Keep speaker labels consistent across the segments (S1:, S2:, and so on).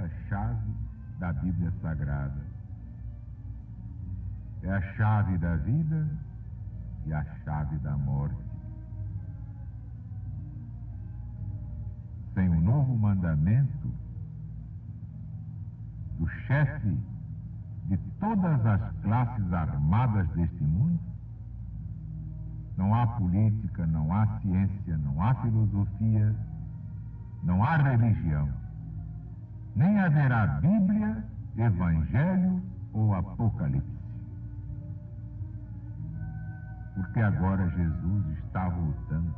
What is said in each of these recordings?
S1: a chave da Bíblia Sagrada. É a chave da vida e a chave da morte. Sem o novo mandamento do chefe de todas as classes armadas deste mundo, não há política, não há ciência, não há filosofia, não há religião. Nem haverá Bíblia, Evangelho ou Apocalipse. Porque agora Jesus está voltando.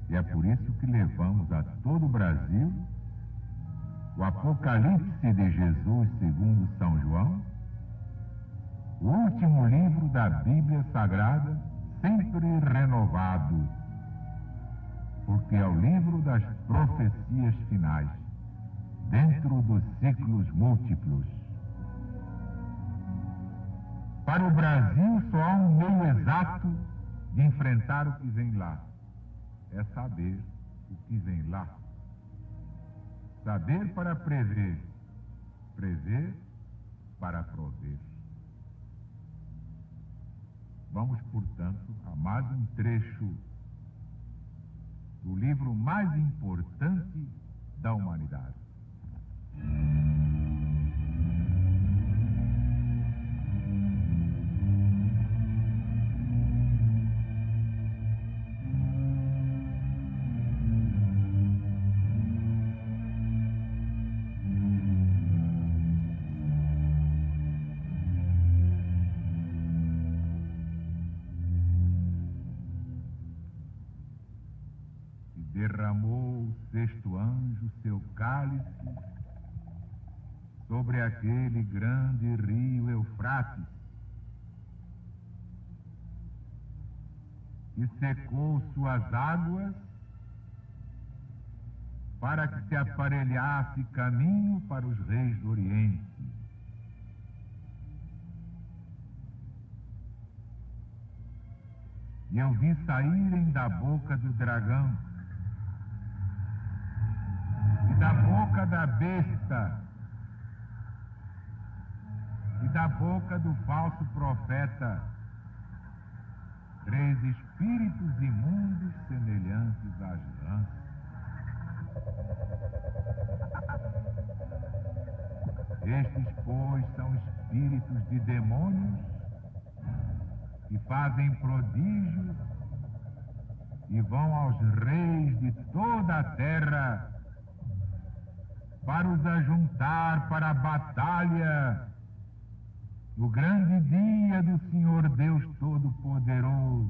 S1: E é por isso que levamos a todo o Brasil o Apocalipse de Jesus segundo São João, o último livro da Bíblia Sagrada, sempre renovado, porque é o livro das profecias finais, dentro dos ciclos múltiplos. Para o Brasil só há um meio exato de enfrentar o que vem lá. É saber o que vem lá. Saber para prever, prever para prover. Vamos, portanto, a mais um trecho do livro mais importante da humanidade. Derramou o sexto anjo seu cálice sobre aquele grande rio Eufrates e secou suas águas para que se aparelhasse caminho para os reis do Oriente. E eu vi saírem da boca do dragão e da boca da besta e da boca do falso profeta 3 espíritos imundos semelhantes às rãs. Estes, pois, são espíritos de demônios que fazem prodígios e vão aos reis de toda a terra para os ajuntar para a batalha no grande dia do Senhor Deus Todo-Poderoso.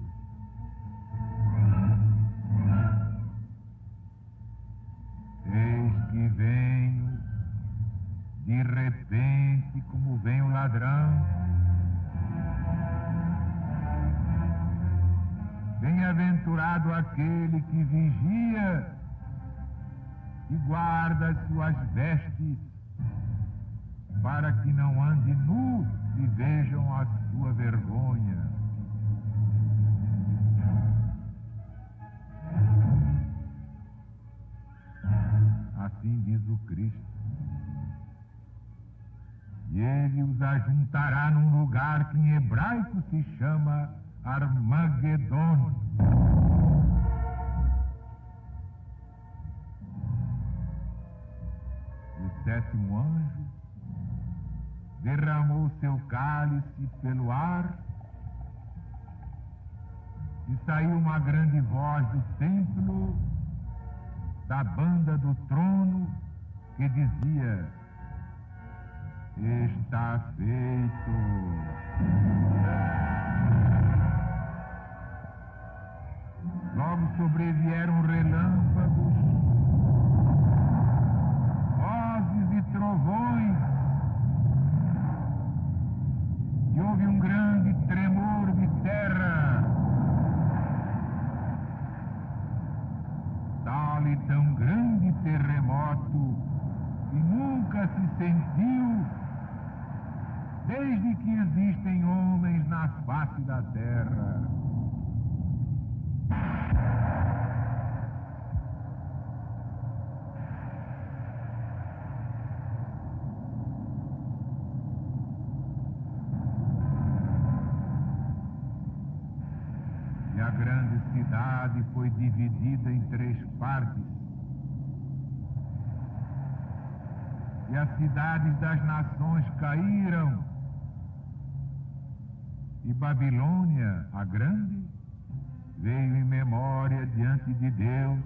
S1: Eis que venho de repente como vem o ladrão. Bem-aventurado aquele que vigia e guarda as suas vestes, para que não ande nu e vejam a sua vergonha. Assim diz o Cristo. E ele os ajuntará num lugar que em hebraico se chama Armagedon. O sétimo anjo derramou seu cálice pelo ar e saiu uma grande voz do templo, da banda do trono, que dizia: está feito. Logo sobrevieram relâmpagos, vozes e trovões, e houve um grande tremor de terra, tal e tão grande terremoto que nunca se sentiu desde que existem homens na face da terra. cidade foi dividida em 3 partes. E as cidades das nações caíram. E Babilônia, a grande, veio em memória diante de Deus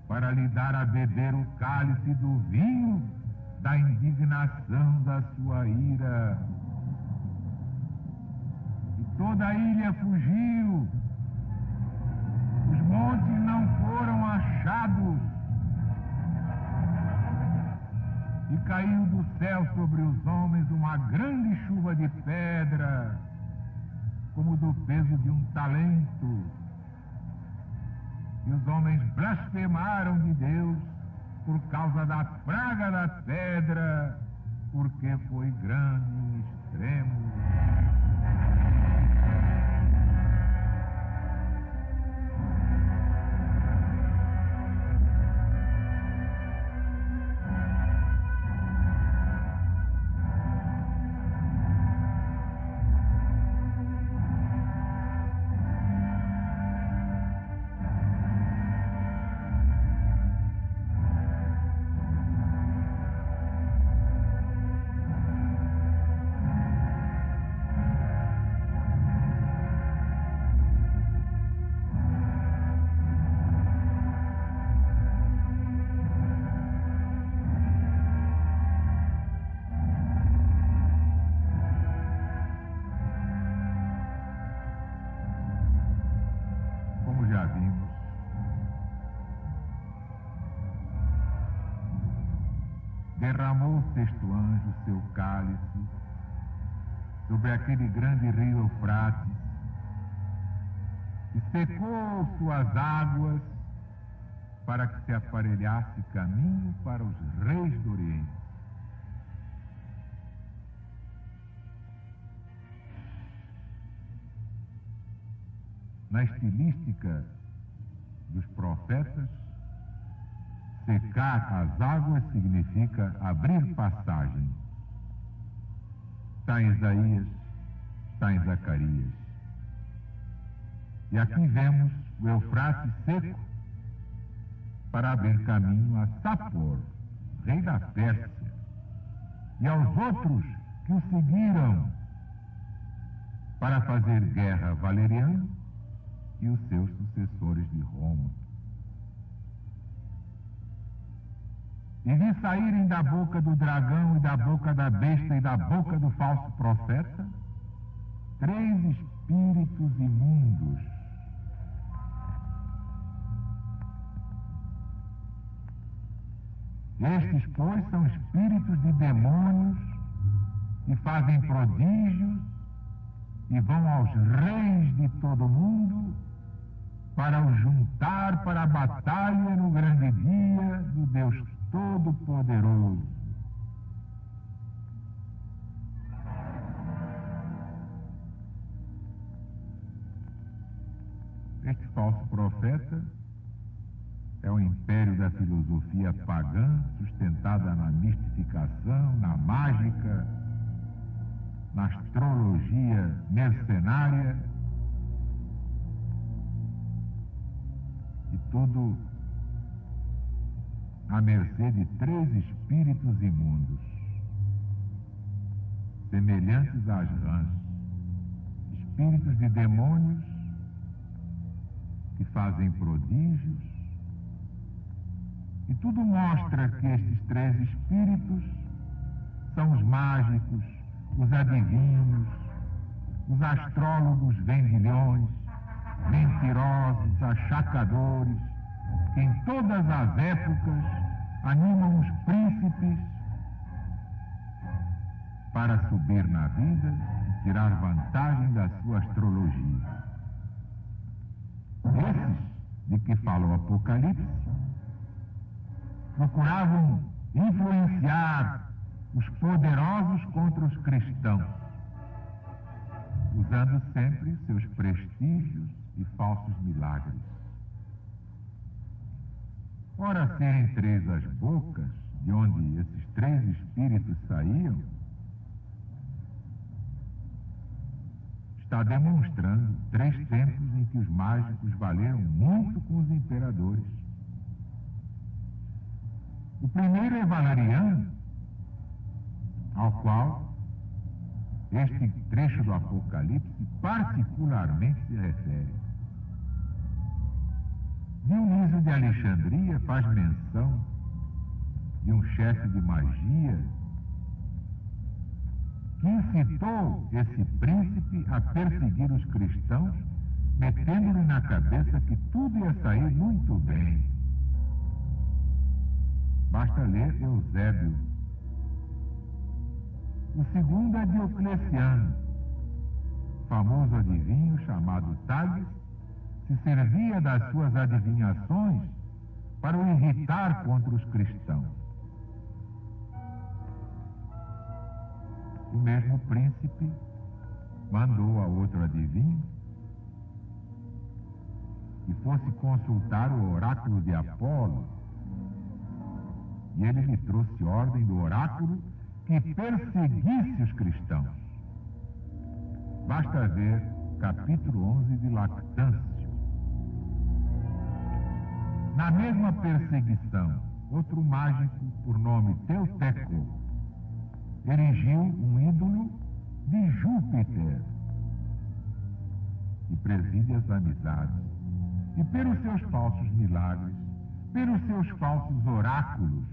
S1: para lhe dar a beber o cálice do vinho da indignação da sua ira. E toda a ilha fugiu, os montes não foram achados, e caiu do céu sobre os homens uma grande chuva de pedra, como do peso de um talento. E os homens blasfemaram de Deus por causa da praga da pedra, porque foi grande em extremo. Já vimos, derramou o 6º anjo seu cálice sobre aquele grande rio Eufrates e secou suas águas para que se aparelhasse caminho para os reis do Oriente. Na estilística dos profetas, secar as águas significa abrir passagem. Está em Isaías, está em Zacarias. E aqui vemos o Eufrates seco para abrir caminho a Sapor, rei da Pérsia, e aos outros que o seguiram para fazer guerra a Valeriano e os seus sucessores de Roma. E vi saírem da boca do dragão e da boca da besta e da boca do falso profeta 3 espíritos imundos. Estes, pois, são espíritos de demônios e fazem prodígios e vão aos reis de todo o mundo para os juntar para a batalha no grande dia do Deus Todo-Poderoso. Este falso profeta é o império da filosofia pagã, sustentada na mistificação, na mágica, na astrologia mercenária, e tudo à mercê de 3 espíritos imundos, semelhantes às rãs, espíritos de demônios que fazem prodígios, e tudo mostra que estes 3 espíritos são os mágicos, os adivinhos, os astrólogos vendilhões, mentirosos, achacadores, que em todas as épocas animam os príncipes para subir na vida e tirar vantagem da sua astrologia. Esses de que fala o Apocalipse procuravam influenciar os poderosos contra os cristãos, usando sempre seus prestígios e falsos milagres. Ora, serem 3 as bocas de onde esses 3 espíritos saíam, está demonstrando 3 tempos em que os mágicos valeram muito com os imperadores. O primeiro é Valeriano, ao qual este trecho do Apocalipse particularmente se refere. Dionísio de Alexandria faz menção de um chefe de magia que incitou esse príncipe a perseguir os cristãos, metendo-lhe na cabeça que tudo ia sair muito bem. Basta ler Eusébio. O segundo é Diocleciano, famoso adivinho chamado Tales, se servia das suas adivinhações para o irritar contra os cristãos. O mesmo príncipe mandou a outro adivinho que fosse consultar o oráculo de Apolo, e ele lhe trouxe ordem do oráculo que perseguisse os cristãos. Basta ver capítulo 11 de Lactâncio. Na mesma perseguição, outro mágico, por nome Teuteco, erigiu um ídolo de Júpiter, que preside as amizades, e pelos seus falsos milagres, pelos seus falsos oráculos,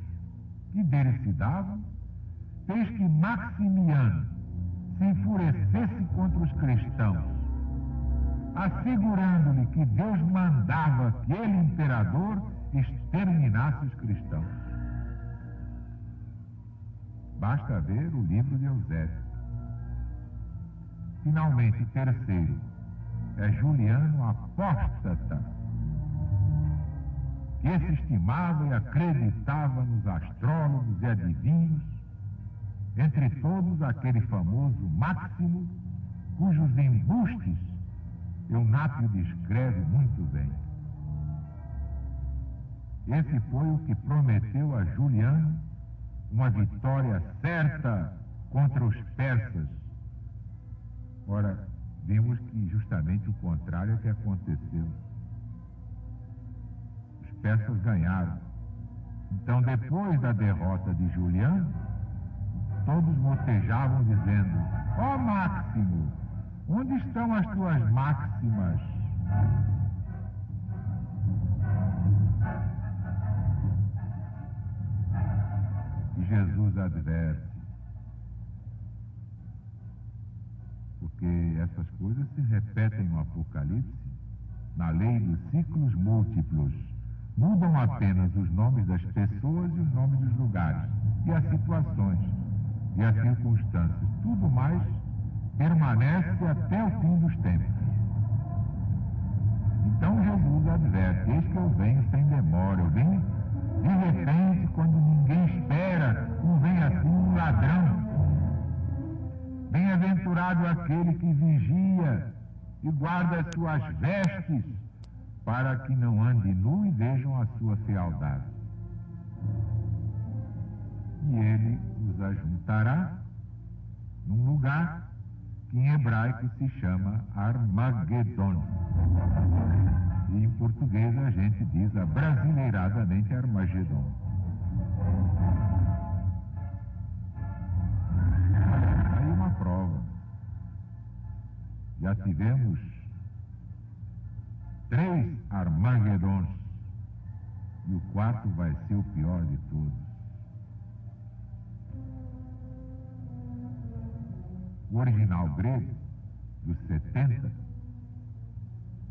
S1: que dele se davam, fez que Maximiano se enfurecesse contra os cristãos, assegurando-lhe que Deus mandava que ele, imperador, exterminasse os cristãos. Basta ver o livro de Eusébio. Finalmente, terceiro é Juliano Apóstata, que se estimava e acreditava nos astrólogos e adivinhos, entre todos aquele famoso Máximo, cujos embustes Eunápio descreve muito bem. Esse foi o que prometeu a Juliano uma vitória certa contra os persas. Ora, vimos que justamente o contrário é que aconteceu. Os persas ganharam. Então, depois da derrota de Juliano, todos motejavam dizendo: ó Máximo, onde estão as tuas máximas? E Jesus adverte, porque essas coisas se repetem no Apocalipse, na lei dos ciclos múltiplos. Mudam apenas os nomes das pessoas e os nomes dos lugares, e as situações, e as circunstâncias. Tudo mais permanece até o fim dos tempos. Então Jesus adverte: eis que eu venho sem demora, eu venho de repente, quando ninguém espera, como vem assim um ladrão. Bem-aventurado aquele que vigia e guarda as suas vestes, para que não ande nu e vejam a sua fealdade. E ele os ajuntará num lugar que em hebraico se chama Armagedon. E em português a gente diz abrasileiradamente Armagedon. Aí uma prova. Já tivemos 3 Armagedons, e o 4º vai ser o pior de todos. O original grego, dos 70,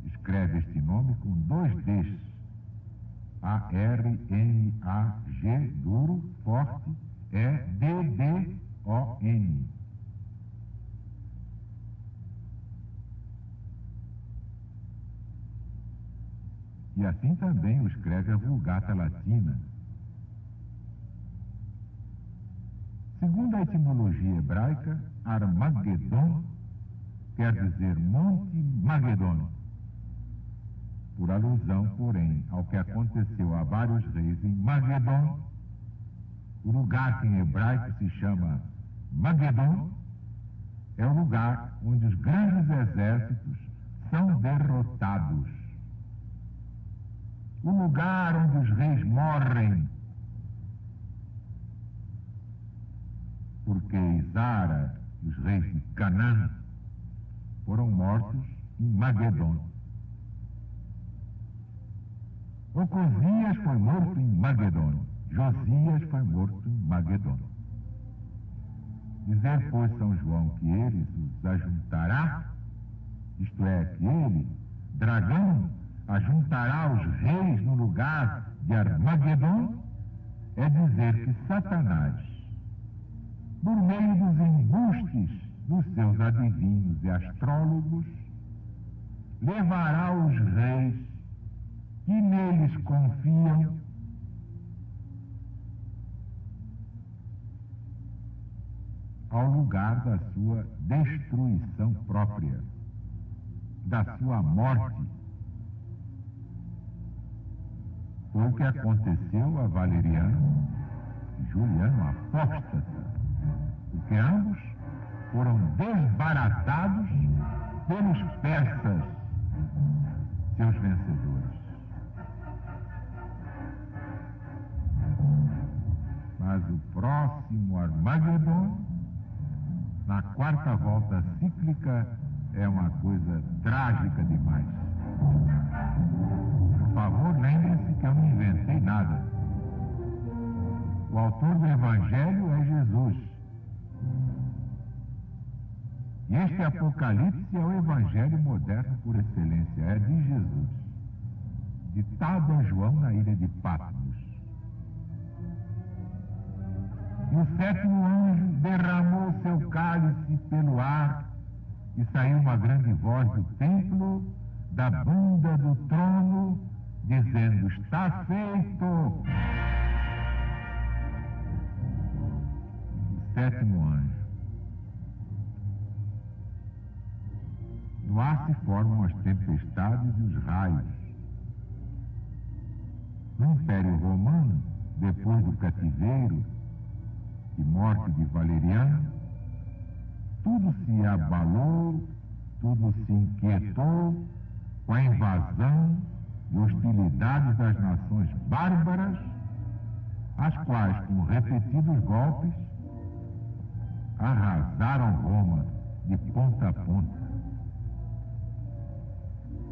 S1: escreve este nome com 2 Ds. A-R-M-A-G, duro, forte, E-D-D-O-N. E assim também o escreve a Vulgata Latina. Segundo a etimologia hebraica, Armagedon quer dizer Monte Magedon, por alusão, porém, ao que aconteceu a vários reis em Magedon, o lugar que em hebraico se chama Magedon, é o lugar onde os grandes exércitos são derrotados. O lugar onde os reis morrem, porque Isara, os reis de Canaã, foram mortos em Magedon. Ocosias foi morto em Magedon. Josias foi morto em Magedon. Dizer, pois, São João, que ele os ajuntará, isto é, que ele, dragão, ajuntará os reis no lugar de Armagedon, é dizer que Satanás, por meio dos embustes dos seus adivinhos e astrólogos, levará os reis que neles confiam ao lugar da sua destruição própria, da sua morte. Foi o que aconteceu a Valeriano e Juliano Apóstata, porque ambos foram desbaratados pelos persas, seus vencedores. Mas o próximo Armagedon, na quarta volta cíclica, é uma coisa trágica demais. Por favor, lembre-se que eu não inventei nada. O autor do Evangelho é Jesus. E este Apocalipse é o Evangelho moderno por excelência, é de Jesus, ditado a João na ilha de Patmos. E o sétimo anjo derramou seu cálice pelo ar, e saiu uma grande voz do templo, da bunda do trono, dizendo: está feito. O sétimo anjo. No ar se formam as tempestades e os raios. No Império Romano, depois do cativeiro e morte de Valeriano, tudo se abalou, tudo se inquietou com a invasão e hostilidades das nações bárbaras, as quais, com repetidos golpes, arrasaram Roma de ponta a ponta.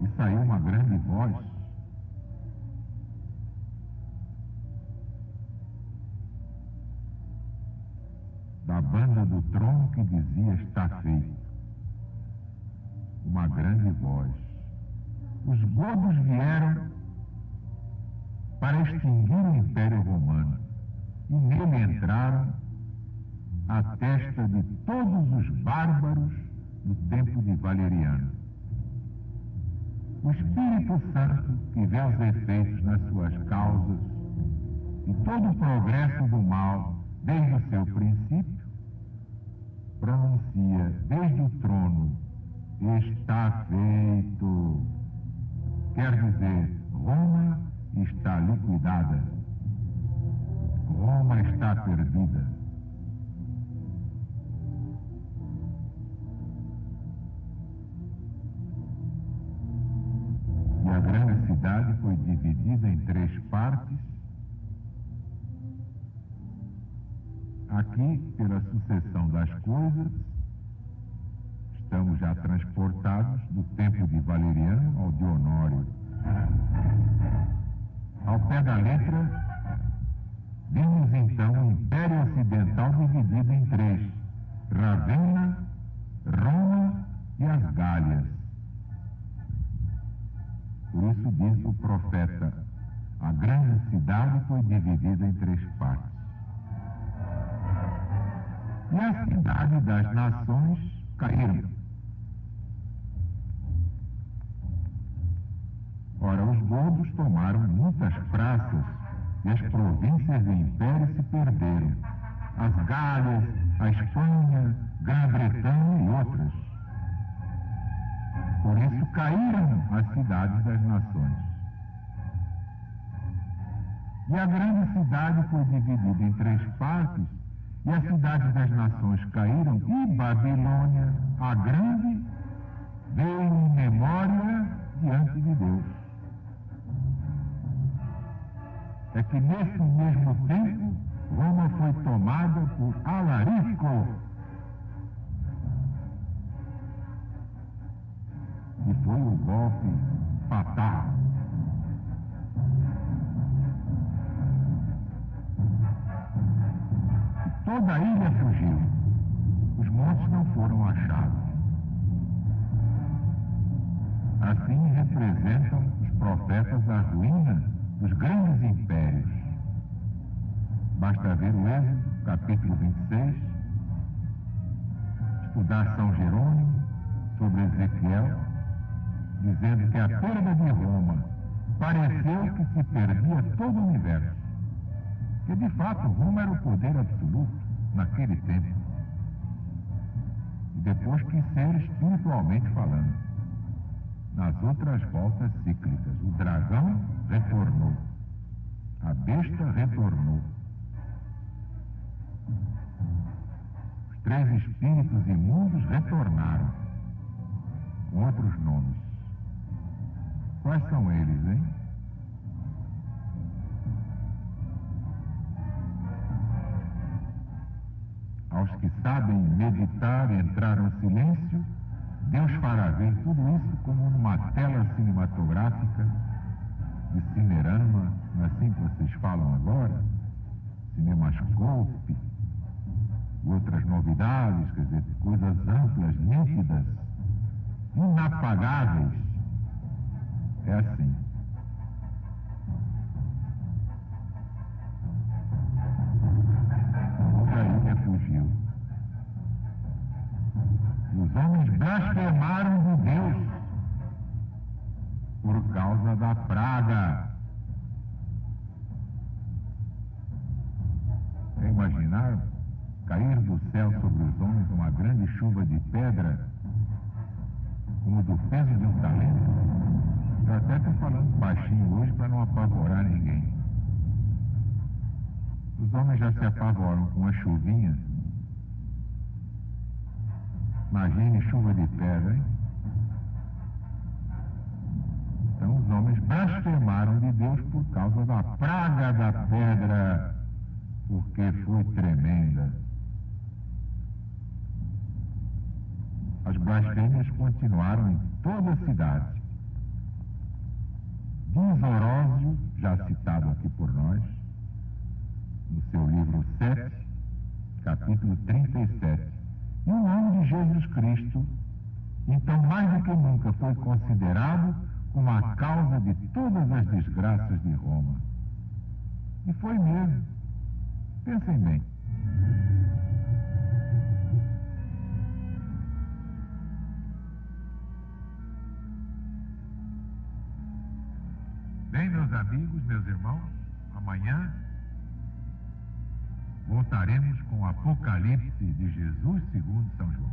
S1: E saiu uma grande voz: da banda do trono, que dizia: está feito. Uma grande voz. Os godos vieram para extinguir o Império Romano, e nele entraram a testa de todos os bárbaros do tempo de Valeriano. O Espírito Santo, que vê os efeitos nas suas causas e todo o progresso do mal desde o seu princípio, pronuncia desde o trono: está feito. Quer dizer, Roma está liquidada. Roma está perdida. E a grande cidade foi dividida em 3 partes. Aqui, pela sucessão das coisas, estamos já transportados do tempo de Valeriano ao de Honório. Ao pé da letra, vimos então o Império Ocidental dividido em 3: Ravenna, Roma e as Gálias. Por isso diz o profeta: a grande cidade foi dividida em 3 partes. E a cidade das nações caíram. Ora, os godos tomaram muitas praças e as províncias do império se perderam. As Gálias, a Espanha, Grã-Bretanha e outras. Por isso caíram as cidades das nações. E a grande cidade foi dividida em 3 partes, e as cidades das nações caíram, e Babilônia, a grande, veio em memória diante de Deus. É que nesse mesmo tempo, Roma foi tomada por Alarico. E foi o golpe fatal. E toda a ilha fugiu. Os montes não foram achados. Assim representam os profetas a ruína dos grandes impérios. Basta ver o Êxodo, capítulo 26, estudar São Jerônimo sobre Ezequiel, dizendo que a perda de Roma pareceu que se perdia todo o universo. Que de fato Roma era o poder absoluto naquele tempo. E depois quis ser espiritualmente falando. Nas outras voltas cíclicas, o dragão retornou, a besta retornou. Os 3 espíritos imundos retornaram, com outros nomes. Quais são eles, hein? Aos que sabem meditar e entrar no silêncio, Deus fará ver tudo isso como numa tela cinematográfica de cinerama, não é assim que vocês falam agora? Cinemascope, outras novidades, quer dizer, coisas amplas, nítidas, inapagáveis. É assim. Outra ilha fugiu. Os homens blasfemaram de Deus por causa da praga. Imaginaram cair do céu sobre os homens uma grande chuva de pedra, como do peso de um talento? Eu até estou falando baixinho hoje para não apavorar ninguém. Os homens já se apavoram com uma chuvinha. Imagine chuva de pedra, hein? Então os homens blasfemaram de Deus por causa da praga da pedra, porque foi tremenda. As blasfêmias continuaram em toda a cidade. Diz Orósio, já citado aqui por nós, no seu livro 7, capítulo 37, e o nome de Jesus Cristo, então mais do que nunca, foi considerado como a causa de todas as desgraças de Roma. E foi mesmo. Pensem bem. Bem, meus amigos, meus irmãos, amanhã voltaremos com o Apocalipse de Jesus segundo São João.